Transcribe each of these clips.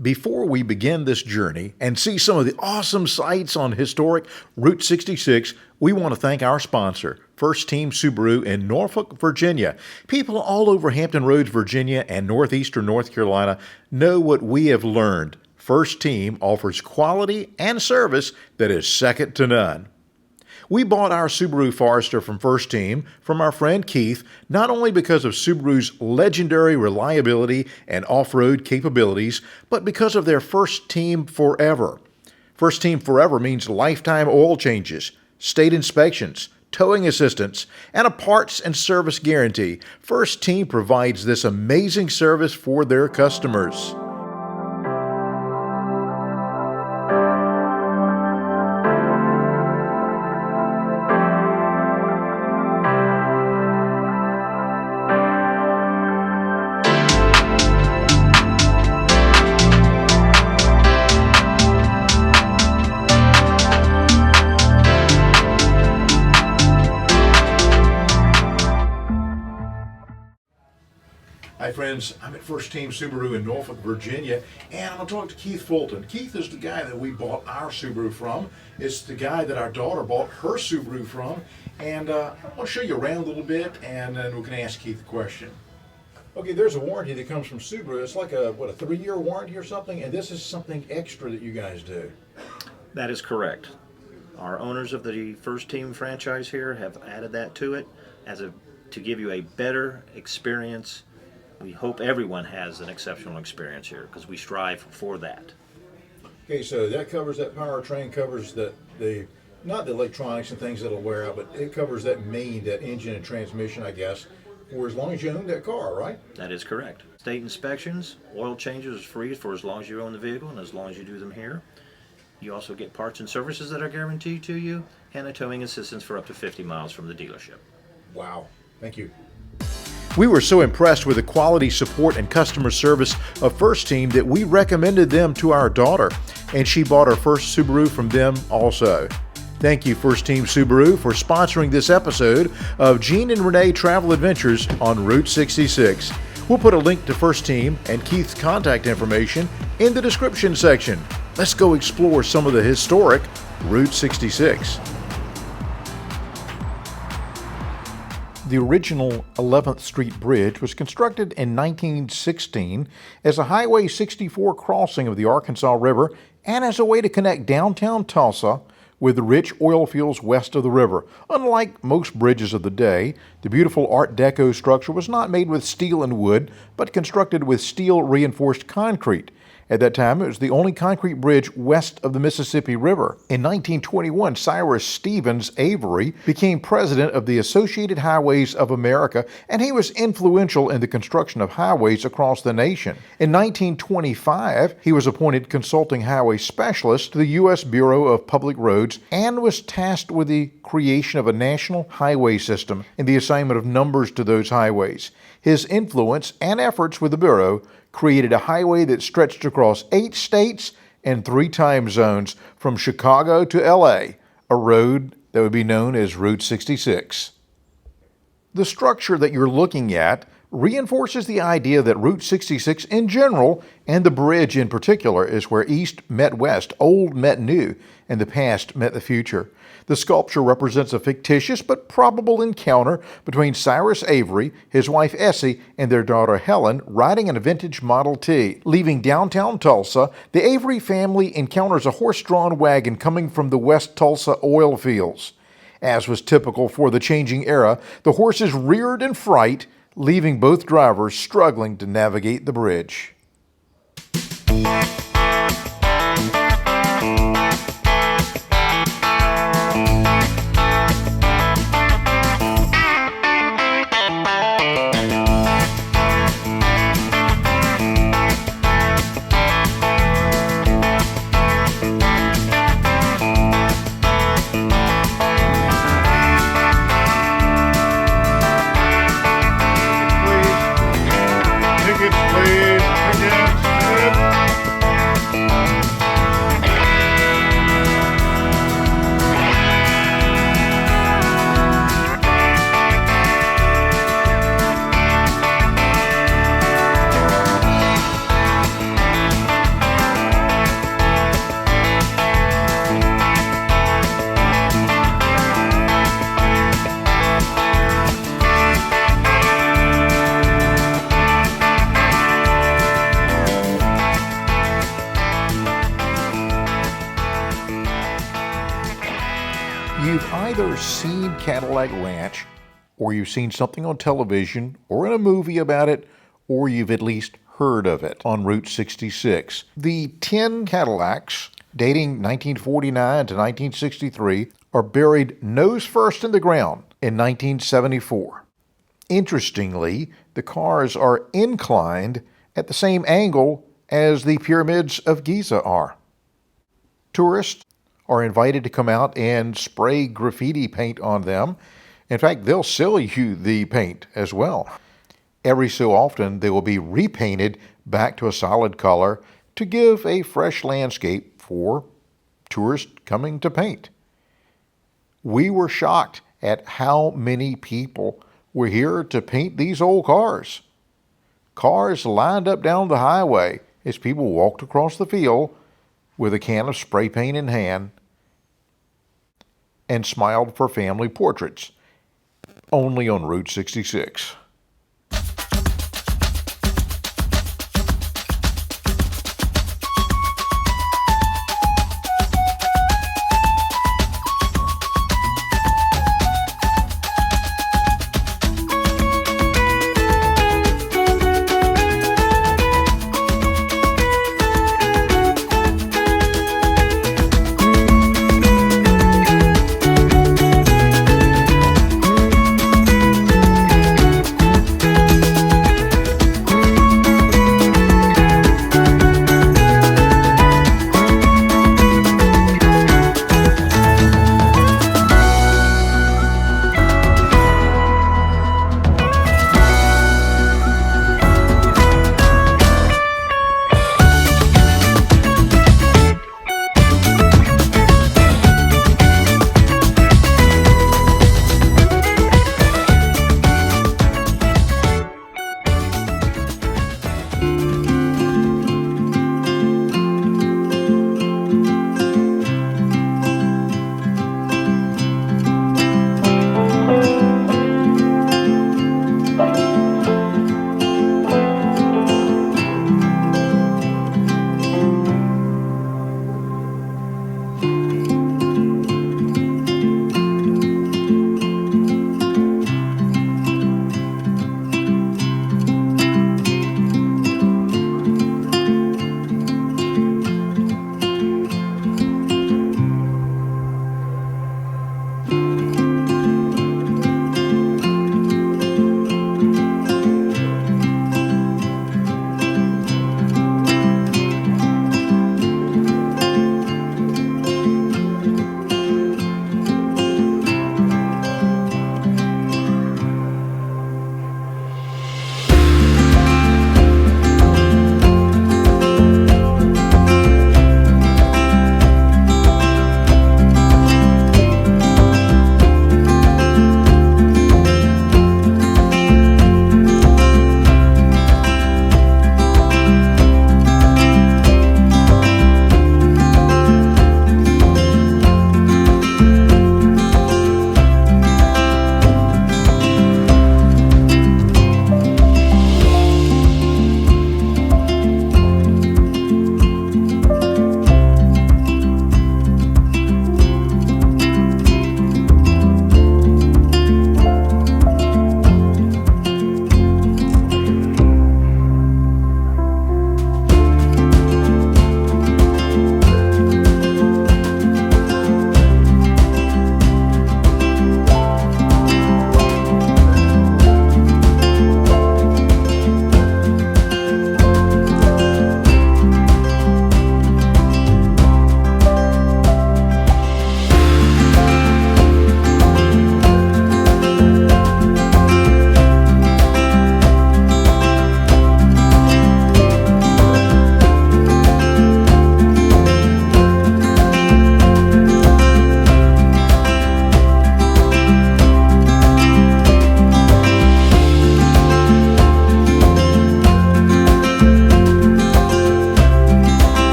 Before we begin this journey and see some of the awesome sights on historic Route 66, we want to thank our sponsor, First Team Subaru in Norfolk, Virginia. People all over Hampton Roads, Virginia and northeastern North Carolina know what we have learned. First Team offers quality and service that is second to none. We bought our Subaru Forester from First Team from our friend Keith, not only because of Subaru's legendary reliability and off-road capabilities, but because of their First Team Forever. First Team Forever means lifetime oil changes, state inspections, towing assistance, and a parts and service guarantee. First Team provides this amazing service for their customers. Hi friends, I'm at First Team Subaru in Norfolk, Virginia, and I'm going to talk to Keith Fulton. Keith is the guy that we bought our Subaru from. It's the guy that our daughter bought her Subaru from, and I want to show you around a little bit, and then we can ask Keith a question. Okay, there's a warranty that comes from Subaru. It's like a 3-year warranty or something, and this is something extra that you guys do. That is correct. Our owners of the First Team franchise here have added that to it to give you a better experience. We hope everyone has an exceptional experience here because we strive for that. Okay, so that covers that powertrain, covers not the electronics and things that'll wear out, but it covers that engine and transmission, I guess, for as long as you own that car, right? That is correct. State inspections, oil changes is free for as long as you own the vehicle and as long as you do them here. You also get parts and services that are guaranteed to you and a towing assistance for up to 50 miles from the dealership. Wow, thank you. We were so impressed with the quality support and customer service of First Team that we recommended them to our daughter, and she bought her first Subaru from them also. Thank you, First Team Subaru, for sponsoring this episode of Gene and Renee Travel Adventures on Route 66. We'll put a link to First Team and Keith's contact information in the description section. Let's go explore some of the historic Route 66. The original 11th Street Bridge was constructed in 1916 as a Highway 64 crossing of the Arkansas River and as a way to connect downtown Tulsa with the rich oil fields west of the river. Unlike most bridges of the day, the beautiful Art Deco structure was not made with steel and wood, but constructed with steel-reinforced concrete. At that time, it was the only concrete bridge west of the Mississippi River. In 1921, Cyrus Stevens Avery became president of the Associated Highways of America, and he was influential in the construction of highways across the nation. In 1925, he was appointed consulting highway specialist to the U.S. Bureau of Public Roads and was tasked with the creation of a national highway system and the assignment of numbers to those highways. His influence and efforts with the Bureau created a highway that stretched across 8 states and 3 time zones from Chicago to LA, a road that would be known as Route 66. The structure that you're looking at reinforces the idea that Route 66 in general, and the bridge in particular, is where East met West, old met new, and the past met the future. The sculpture represents a fictitious but probable encounter between Cyrus Avery, his wife Essie, and their daughter Helen riding in a vintage Model T. Leaving downtown Tulsa, the Avery family encounters a horse-drawn wagon coming from the West Tulsa oil fields. As was typical for the changing era, the horses reared in fright, leaving both drivers struggling to navigate the bridge. either seen Cadillac Ranch, or you've seen something on television or in a movie about it, or you've at least heard of it on Route 66. The 10 Cadillacs, dating 1949 to 1963, are buried nose first in the ground in 1974. Interestingly, the cars are inclined at the same angle as the pyramids of Giza are. Tourists are invited to come out and spray graffiti paint on them. In fact, they'll sell you the paint as well. Every so often, they will be repainted back to a solid color to give a fresh landscape for tourists coming to paint. We were shocked at how many people were here to paint these old cars. Cars lined up down the highway as people walked across the field with a can of spray paint in hand and smiled for family portraits, only on Route 66.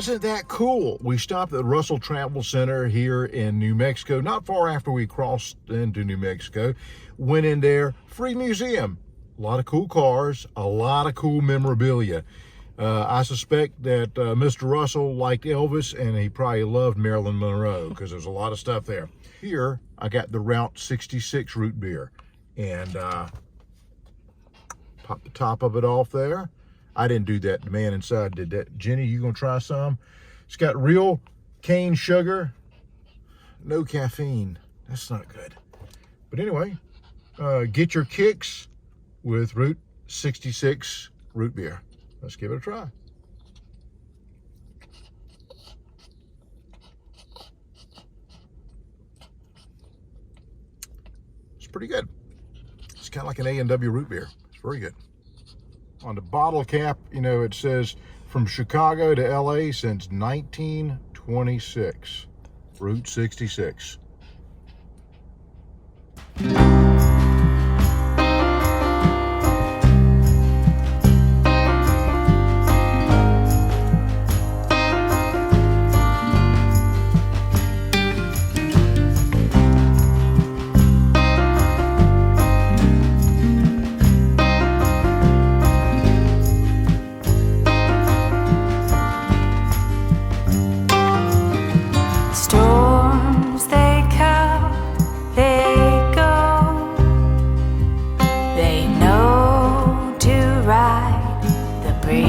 Wasn't that cool? We stopped at the Russell Travel Center here in New Mexico, not far after we crossed into New Mexico. Went in there, free museum. A lot of cool cars, a lot of cool memorabilia. I suspect that Mr. Russell liked Elvis, and he probably loved Marilyn Monroe because there's a lot of stuff there. Here, I got the Route 66 root beer, and pop the top of it off there. I didn't do that. The man inside did that. Jenny, you gonna try some? It's got real cane sugar, no caffeine. That's not good. But anyway, get your kicks with Route 66 root beer. Let's give it a try. It's pretty good. It's kind of like an A&W root beer. It's very good. On the bottle cap, you know, it says from Chicago to LA since 1926. Route 66. Storms, they come, they go. They know to ride the breeze.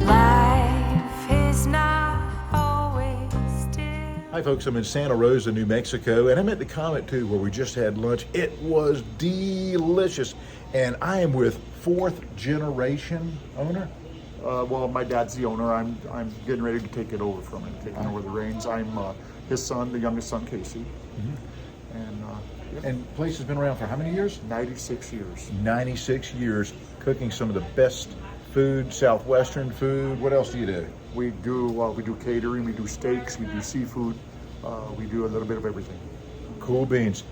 Life is not always still. Hi folks, I'm in Santa Rosa, New Mexico, and I'm at the Comet too, where we just had lunch. It was delicious, and I am with fourth generation owner. Well, my dad's the owner. I'm getting ready to take it over from him, taking over the reins. I'm his son, the youngest son, Casey. And And the place has been around for how many years? 96 years. 96 years, cooking some of the best food, Southwestern food. What else do you do? We do catering, we do steaks, we do seafood, we do a little bit of everything. Cool beans.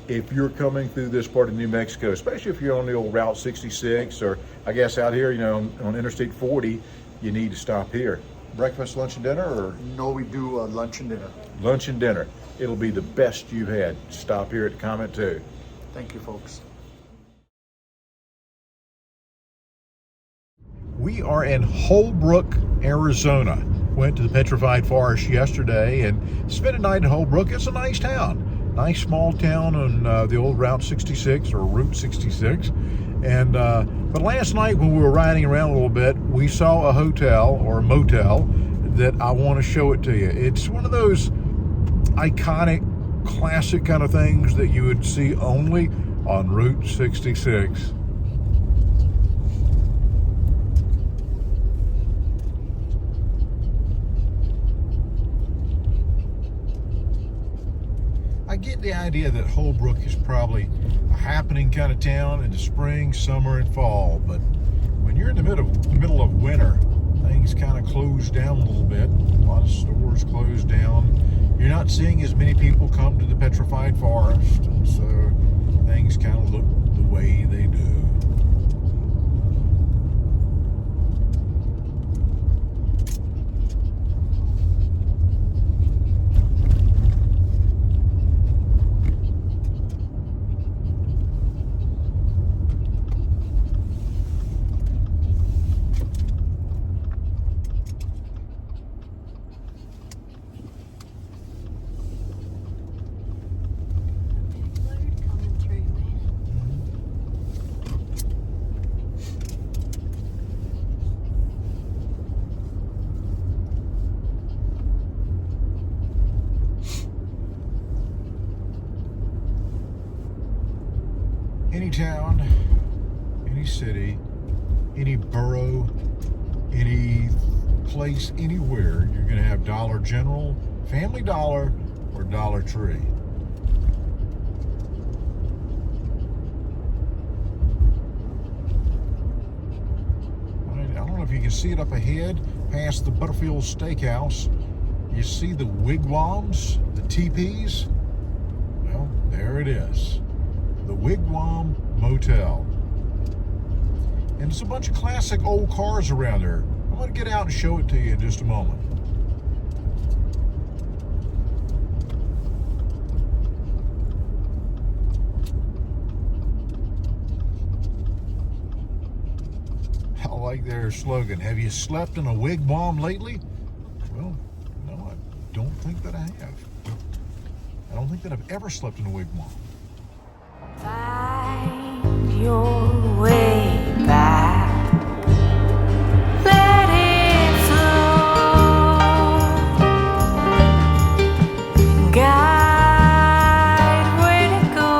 If you're coming through this part of New Mexico, especially if you're on the old Route 66, or I guess out here, you know, on Interstate 40, you need to stop here. Breakfast, lunch, and dinner, or No, we do lunch and dinner. lunch and dinner. It'll be the best you've had. Stop here at the Comet too. Thank you, folks. We are in Holbrook, Arizona. Went to the Petrified Forest yesterday and spent a night in Holbrook. It's a nice town. Nice small town on the old Route 66 or Route 66. And but last night when we were riding around a little bit, we saw a hotel or a motel that I want to show it to you. It's one of those iconic, classic kind of things that you would see only on Route 66. I get the idea that Holbrook is probably a happening kind of town in the spring, summer, and fall, but when you're in the middle of winter, things kind of close down a little bit. A lot of stores close down. You're not seeing as many people come to the Petrified Forest, and so things kind of look the way they do. Any town, any city, any borough, any place, anywhere, you're going to have Dollar General, Family Dollar, or Dollar Tree. I don't know if you can see it up ahead, past the Butterfield Steakhouse. You see the wigwams, the teepees? Well, there it is. The Wigwam Motel. And there's a bunch of classic old cars around there. going to get out and show it to you in just a moment. I like their slogan. Have you slept in a wigwam lately? Well, no, I don't think that I have. I don't think that I've ever slept in a wigwam. Find your way back. Let it flow. Guide where to go.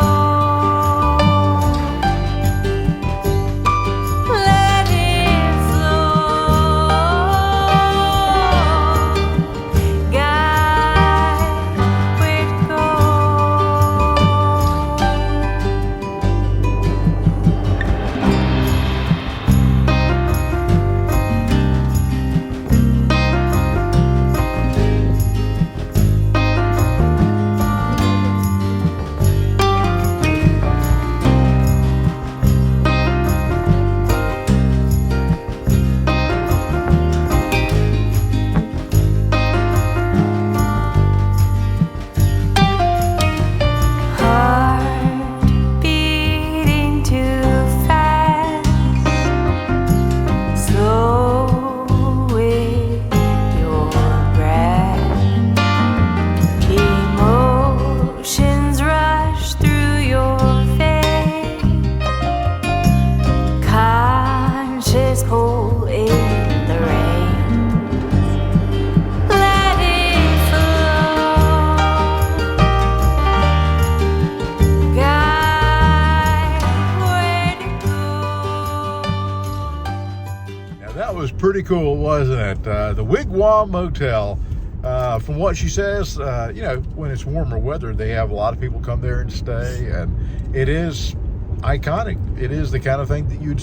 Let it flow. Guide where to go. Heart beating too fast. Slow with your breath. Emotions rush through your face. Conscious pull in the reins. Let it flow. Guide where to go. Now that was pretty cool, wasn't it? The Wigwam Motel. From what she says, when it's warmer weather, they have a lot of people come there and stay, and it is iconic. It is the kind of thing that you'd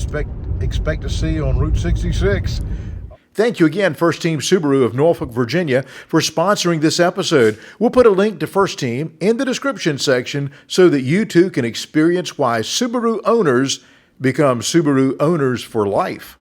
expect to see on Route 66. Thank you again, First Team Subaru of Norfolk, Virginia, for sponsoring this episode. We'll put a link to First Team in the description section so that you too can experience why Subaru owners become Subaru owners for life.